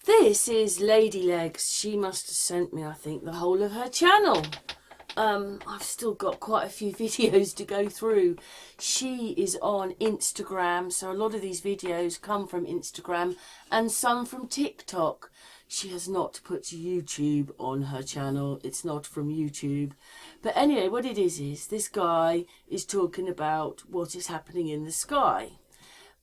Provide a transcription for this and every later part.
This is Lady Legs. She must have sent me, I think, the whole of her channel. I've still got quite a few videos to go through. She is on Instagram, so a lot of these videos come from Instagram and some from TikTok. She has not put YouTube on her channel. It's not from YouTube. But anyway, what it is this guy is talking about what is happening in the sky.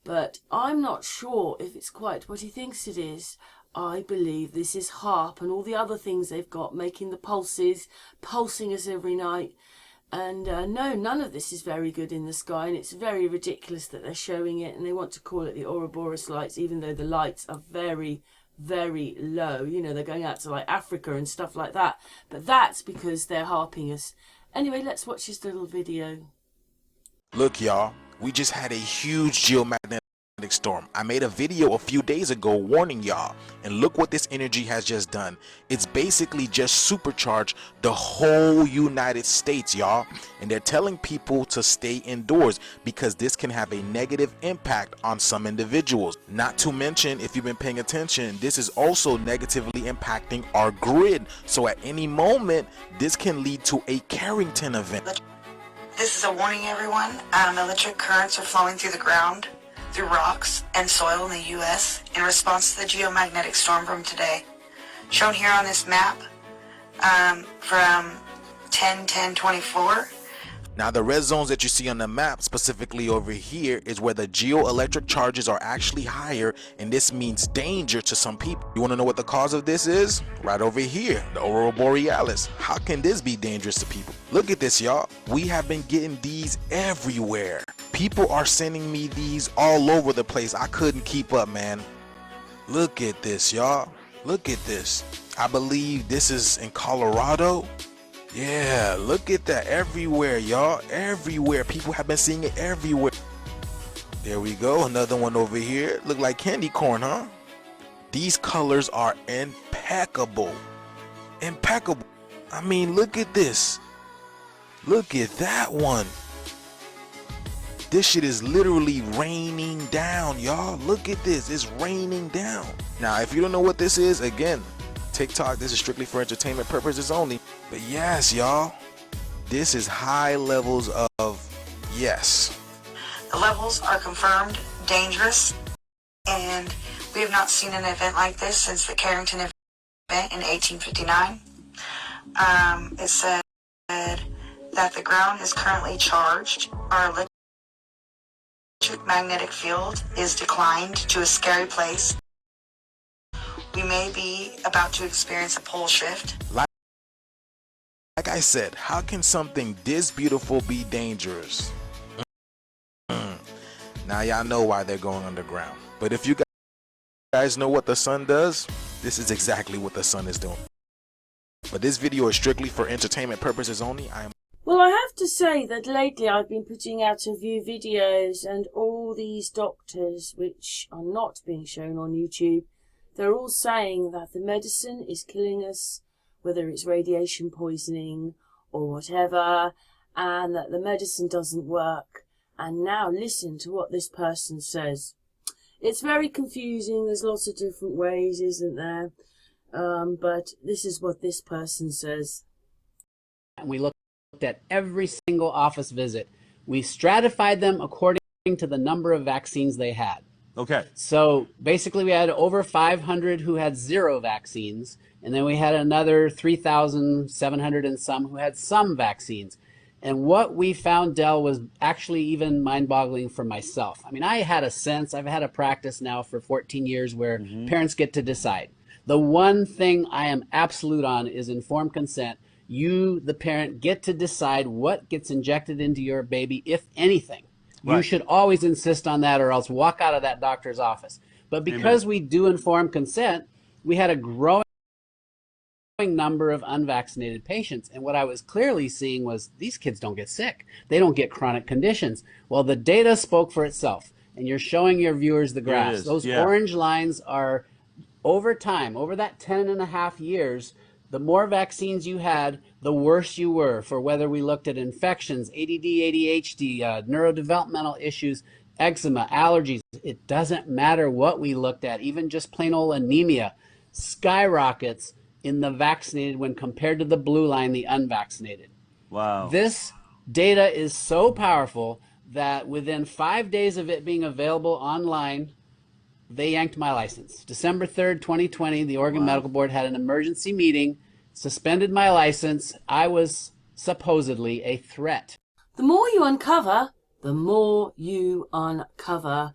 But I'm not sure if it's quite what he thinks it is. I believe this is HAARP and all the other things they've got, making the pulses, pulsing us every night. And no, none of this is very good in the sky, and it's very ridiculous that they're showing it, and they want to call it the Ouroboros lights, even though the lights are very, very low. You know, they're going out to like Africa and stuff like that. But that's because they're harping us. Anyway, let's watch this little video. Look, y'all, we just had a huge geomagnetic storm. I made a video a few days ago warning y'all, and look what this energy has just done. It's basically just supercharged the whole United States, y'all, and they're telling people to stay indoors because this can have a negative impact on some individuals. Not to mention, if you've been paying attention, this is also negatively impacting our grid, so at any moment this can lead to a Carrington event. This is a warning, everyone. Electric currents are flowing through the ground, through rocks and soil in the U.S. in response to the geomagnetic storm from today. Shown here on this map from 10-10-24. Now the red zones that you see on the map, specifically over here, is where the geoelectric charges are actually higher, and this means danger to some people. You want to know what the cause of this is? Right over here, the Aurora Borealis. How can this be dangerous to people? Look at this, y'all. We have been getting these everywhere. People are sending me these all over the place. I couldn't keep up, man. Look at this, y'all. Look at this. I believe this is in Colorado. Yeah, look at that. Everywhere, y'all. Everywhere. People have been seeing it everywhere. There we go. Another one over here. Look like candy corn, huh? These colors are impeccable. Impeccable. I mean, look at this. Look at that one. This shit is literally raining down, y'all. Look at this. It's raining down. Now, if you don't know what this is, again, TikTok, this is strictly for entertainment purposes only. But yes, y'all, this is high levels of yes. The levels are confirmed dangerous, and we have not seen an event like this since the Carrington event in 1859. It said that the ground is currently charged. Our electromagnetic field is declined to a scary place. We may be about to experience a pole shift. Like I said, how can something this beautiful be dangerous? Now y'all know why they're going underground. But if you guys know what the sun does, this is exactly what the sun is doing. But this video is strictly for entertainment purposes only. Well, I have to say that lately I've been putting out a few videos, and all these doctors, which are not being shown on YouTube, they're all saying that the medicine is killing us, whether it's radiation poisoning or whatever, and that the medicine doesn't work. And now listen to what this person says. It's very confusing. There's lots of different ways, isn't there? But this is what this person says. We looked at every single office visit. We stratified them according to the number of vaccines they had. Okay. So basically we had over 500 who had 0 vaccines, and then we had another 3,700 and some who had some vaccines. And what we found, Del, was actually even mind-boggling for myself. I mean, I had a sense, I've had a practice now for 14 years where parents get to decide. The one thing I am absolute on is informed consent. You, the parent, get to decide what gets injected into your baby, if anything. You should always insist on that, or else walk out of that doctor's office. But because we do informed consent, we had a growing number of unvaccinated patients. And what I was clearly seeing was these kids don't get sick. They don't get chronic conditions. Well, the data spoke for itself. And you're showing your viewers the graphs. Those orange lines are over time, over that 10.5 years, the more vaccines you had, the worse you were, for whether we looked at infections, ADD, ADHD, neurodevelopmental issues. eczema, allergies. It doesn't matter what we looked at, even just plain old anemia skyrockets in the vaccinated when compared to the blue line, the unvaccinated. Wow. This data is so powerful that within 5 days of it being available online, they yanked my license. December 3rd, 2020, the Oregon Medical Board had an emergency meeting, suspended my license. I was supposedly a threat. The more you uncover, the more you uncover.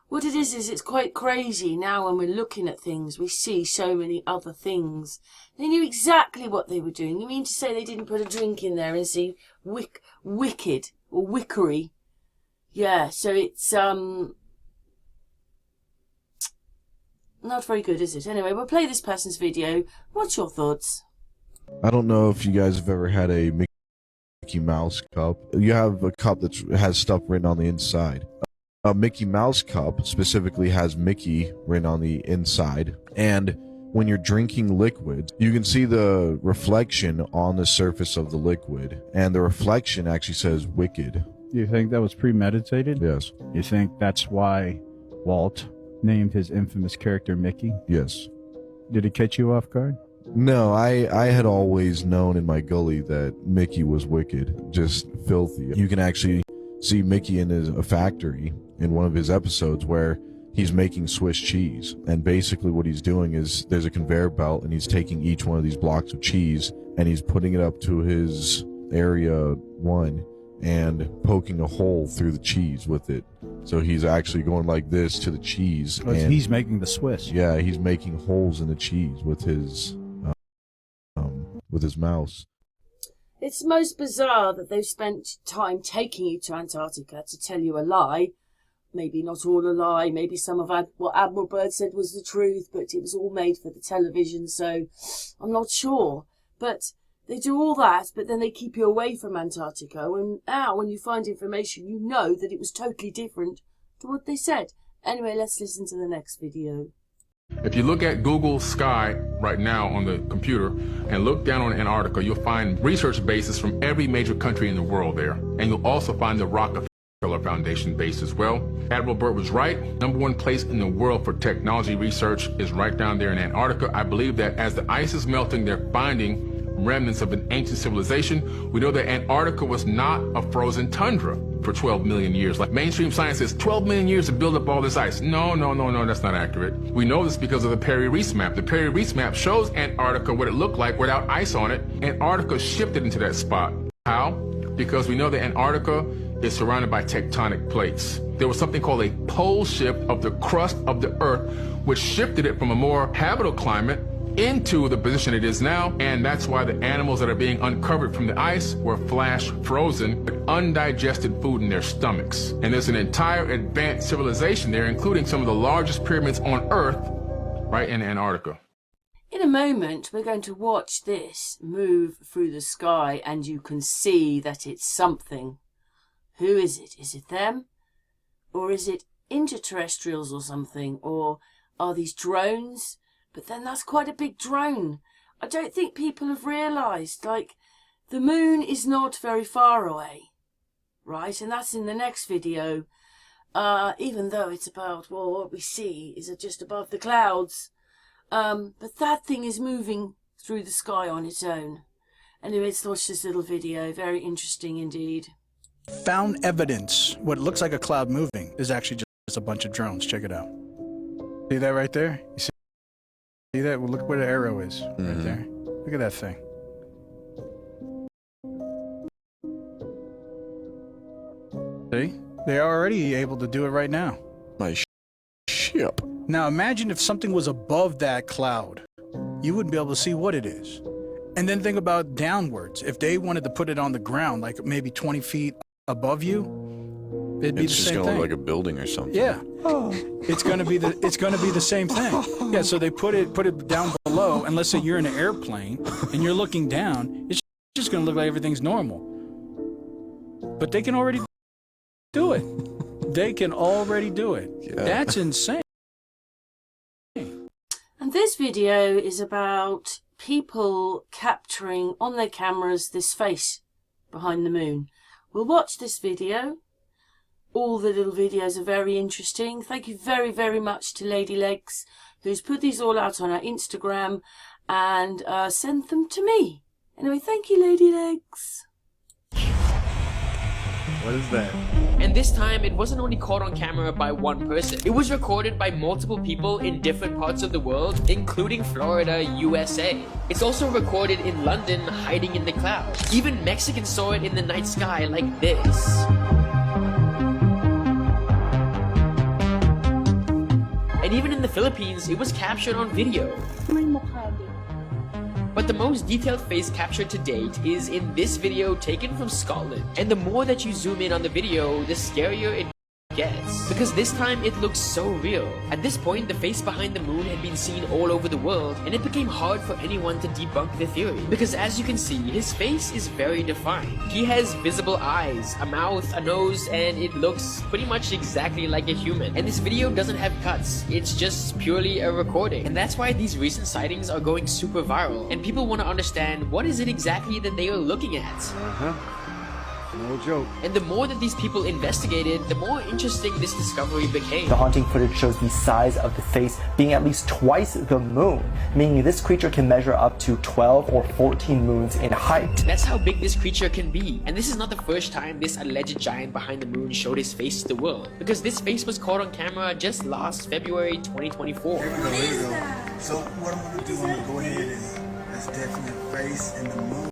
What it is it's quite crazy now when we're looking at things, we see so many other things. They knew exactly what they were doing. You mean to say they didn't put a drink in there and see wicked or wickery? Yeah, so it's not very good, is it? Anyway, we'll play this person's video. What's your thoughts? I don't know if you guys have ever had a Mickey Mouse cup. You have a cup that has stuff written on the inside. A Mickey Mouse cup specifically has Mickey written on the inside, and when you're drinking liquid, you can see the reflection on the surface of the liquid, and the reflection actually says wicked. You think that was premeditated? Yes. You think that's why Walt named his infamous character Mickey? Yes. Did it catch you off guard? No, I had always known in my gully that Mickey was wicked, just filthy. You can actually see Mickey in a factory in one of his episodes where he's making Swiss cheese, and basically what he's doing is there's a conveyor belt and he's taking each one of these blocks of cheese and he's putting it up to his area 1 and poking a hole through the cheese with it. So he's actually going like this to the cheese. And he's making the Swiss. Yeah, he's making holes in the cheese with his mouse. It's most bizarre that they've spent time taking you to Antarctica to tell you a lie. Maybe not all a lie, maybe some of what Admiral Byrd said was the truth, but it was all made for the television, so I'm not sure. But they do all that, but then they keep you away from Antarctica, and now when you find information, you know that it was totally different to what they said. Anyway, let's listen to the next video. If you look at Google Sky right now on the computer and look down on Antarctica, you'll find research bases from every major country in the world there. And you'll also find the Rockefeller Foundation base as well. Admiral Byrd was right. #1 place in the world for technology research is right down there in Antarctica. I believe that as the ice is melting, they're finding remnants of an ancient civilization. We know that Antarctica was not a frozen tundra for 12 million years. Like mainstream science says 12 million years to build up all this ice. No, that's not accurate. We know this because of the Perry-Reese map. The Perry-Reese map shows Antarctica what it looked like without ice on it. Antarctica shifted into that spot. How? Because we know that Antarctica is surrounded by tectonic plates. There was something called a pole shift of the crust of the Earth, which shifted it from a more habitable climate into the position it is now, and that's why the animals that are being uncovered from the ice were flash frozen with undigested food in their stomachs. And there's an entire advanced civilization there, including some of the largest pyramids on Earth, right in Antarctica. In a moment, we're going to watch this move through the sky, and you can see that it's something. Who is it? Is it them? Or is it interterrestrials or something? Or are these drones? But then that's quite a big drone. I don't think people have realised, like, the moon is not very far away, right? And that's in the next video, even though it's about, well, what we see is just above the clouds. But that thing is moving through the sky on its own. Anyway, let's watch this little video. Very interesting indeed. Found evidence. What looks like a cloud moving is actually just a bunch of drones. Check it out. See that right there? You see that? Well, look where the arrow is. Right there. Look at that thing. See? They are already able to do it right now. My ship. Now imagine if something was above that cloud. You wouldn't be able to see what it is. And then think about downwards. If they wanted to put it on the ground, like maybe 20 feet above you, it'd be the same thing. It's just gonna look like a building or something. Yeah. It's gonna be the same thing. Yeah, so they put it down below, and let's say you're in an airplane and you're looking down, it's just gonna look like everything's normal. But they can already do it. They can already do it. Yeah. That's insane. And this video is about people capturing on their cameras this face behind the moon. We'll watch this video All the little videos are very interesting. Thank you very, very much to Lady Legs, who's put these all out on her Instagram and sent them to me. Anyway, thank you, Lady Legs. What is that? And this time, it wasn't only caught on camera by one person. It was recorded by multiple people in different parts of the world, including Florida, USA. It's also recorded in London, hiding in the clouds. Even Mexicans saw it in the night sky like this. And even in the Philippines, it was captured on video. But the most detailed face captured to date is in this video taken from Scotland. And the more that you zoom in on the video, the scarier it gets. Because this time it looks so real. At this point, the face behind the moon had been seen all over the world, and it became hard for anyone to debunk the theory. Because as you can see, his face is very defined. He has visible eyes, a mouth, a nose, and it looks pretty much exactly like a human. And this video doesn't have cuts. It's just purely a recording. And that's why these recent sightings are going super viral. And people want to understand what is it exactly that they are looking at. No joke. And the more that these people investigated, the more interesting this discovery became. The haunting footage shows the size of the face being at least twice the moon, meaning this creature can measure up to 12 or 14 moons in height. That's how big this creature can be. And this is not the first time this alleged giant behind the moon showed his face to the world, because this face was caught on camera just last February 2024. Here we go. So what I'm going to do, I'm going to go ahead and that's definitely a face in the moon.